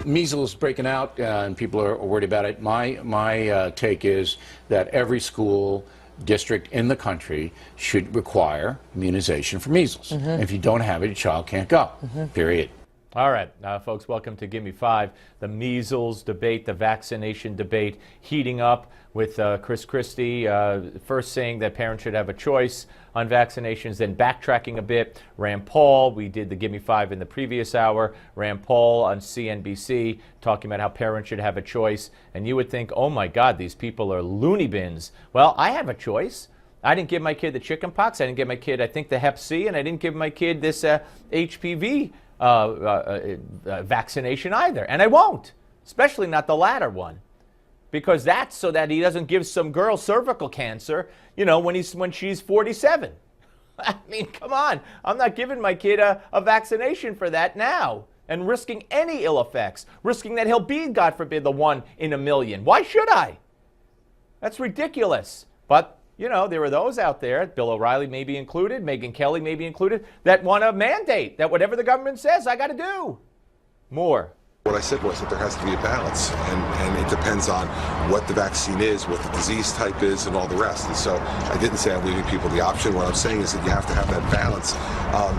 Measles breaking out, and people are worried about it. My take is that every school district in the country should require immunization for measles. If you don't have it, your child can't go. Period. All right, folks, welcome to Give Me Five. The measles debate, the vaccination debate heating up with Chris Christie first saying that parents should have a choice on vaccinations, then backtracking a bit. Rand Paul, we did the Give Me Five in the previous hour. Rand Paul on CNBC talking about how parents should have a choice. And you would think, oh my God, these people are loony bins. Well, I have a choice. I didn't give my kid the chicken pox. I didn't give my kid, I think, the Hep C, and I didn't give my kid this HPV vaccination either, and I won't, especially not the latter one, because that's so that he doesn't give some girl cervical cancer, you know, when she's 47. I mean, come on, I'm not giving my kid a vaccination for that now, and risking any ill effects, risking that he'll be, God forbid, the 1 in a million. Why should I? That's ridiculous. But you know, there are those out there, Bill O'Reilly may be included, Megyn Kelly may be included, that want to mandate that whatever the government says, I got to do. More. What I said was that there has to be a balance, and it depends on what the vaccine is, what the disease type is, and all the rest. And so I didn't say I'm leaving people the option. What I'm saying is that you have to have that balance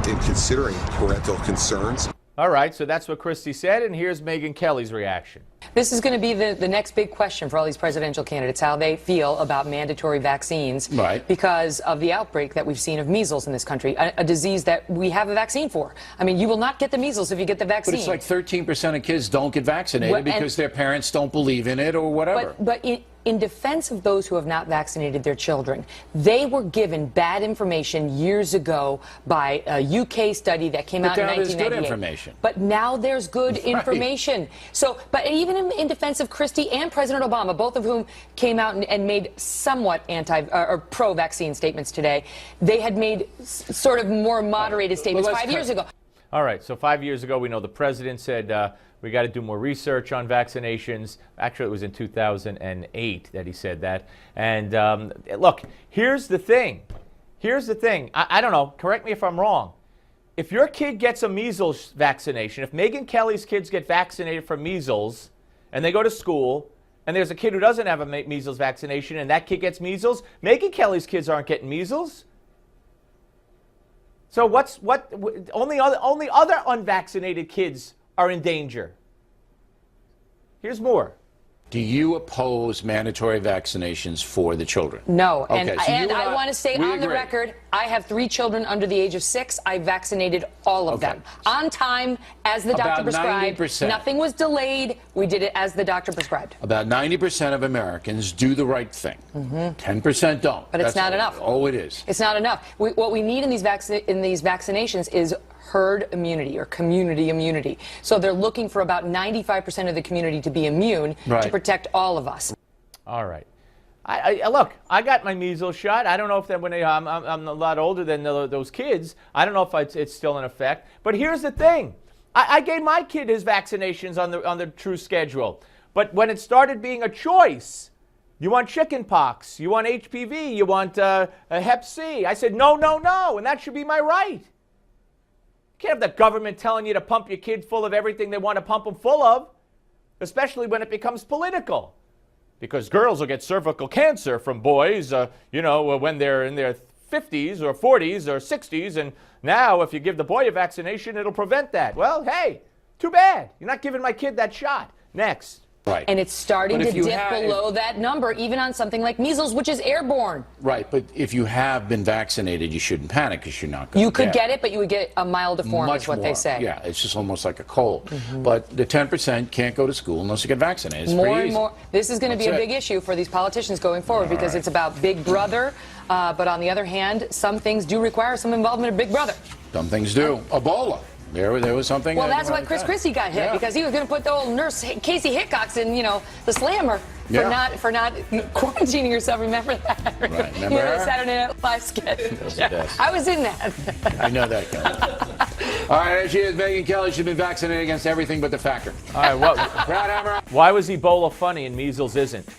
in considering parental concerns. All right, so that's what Christie said, and here's Megyn Kelly's reaction. This is going to be the next big question for all these presidential candidates, how they feel about mandatory vaccines because of the outbreak that we've seen of measles in this country, a disease that we have a vaccine for. I mean, you will not get the measles if you get the vaccine. But it's like 13% of kids don't get vaccinated because their parents don't believe in it or whatever. But in defense of those who have not vaccinated their children, they were given bad information years ago by a UK study that came out in 1998. But now there's good information. But now there's good information. So, but even in defense of Christie and President Obama, both of whom came out and made somewhat or pro-vaccine statements today, they had made sort of more moderated statements 5 years ago. All right, so 5 years ago, we know the president said we got to do more research on vaccinations. Actually, it was in 2008 that he said that. And look, here's the thing. Here's the thing. I don't know. Correct me if I'm wrong. If your kid gets a measles vaccination, if Megyn Kelly's kids get vaccinated for measles and they go to school and there's a kid who doesn't have a measles vaccination and that kid gets measles, Megyn Kelly's kids aren't getting measles. So only other unvaccinated kids are in danger. Here's more. Do you oppose mandatory vaccinations for the children? No. Okay, and I want to say on the record, I have 3 children under the age of 6. I vaccinated all of them. On time, as the doctor prescribed. 90%. Nothing was delayed. We did it as the doctor prescribed. About 90% of Americans do the right thing. 10% don't. But it's not enough. Oh, it is. It's not enough. What we need in these vaccinations is herd immunity or community immunity. So they're looking for about 95% of the community to be immune to protect all of us. All right. Look, I got my measles shot. I don't know if that I'm a lot older than those kids. I don't know if it's still in effect. But here's the thing. I gave my kid his vaccinations on the true schedule. But when it started being a choice, you want chicken pox, you want HPV, you want a Hep C. I said, no, no, no, and that should be my right. You can't have the government telling you to pump your kid full of everything they want to pump them full of, especially when it becomes political. Because girls will get cervical cancer from boys, you know, when they're in their 50s or 40s or 60s, and now if you give the boy a vaccination, it'll prevent that. Well, hey, too bad. You're not giving my kid that shot. Next. Right. And it's starting to dip below that number, even on something like measles, which is airborne. Right, but if you have been vaccinated, you shouldn't panic because you're not going to You could get it, but you would get a milder form, is what they say. Yeah, it's just almost like a cold. But the 10% can't go to school unless you get vaccinated. It's more and more. This is going to be a big issue for these politicians going forward because it's about Big Brother. But on the other hand, some things do require some involvement of Big Brother. Some things do. Ebola. There was something. Well, that's why Chris Christie got hit because he was going to put the old nurse Casey Hickox in, you know, the slammer for not quarantining yourself. Remember that? Right. Remember you know, the Saturday Night Live sketch. I was in that. I know that guy. All right, there she is, Megyn Kelly. She's been vaccinated against everything but the factor. All right. Well, why was Ebola funny and measles isn't?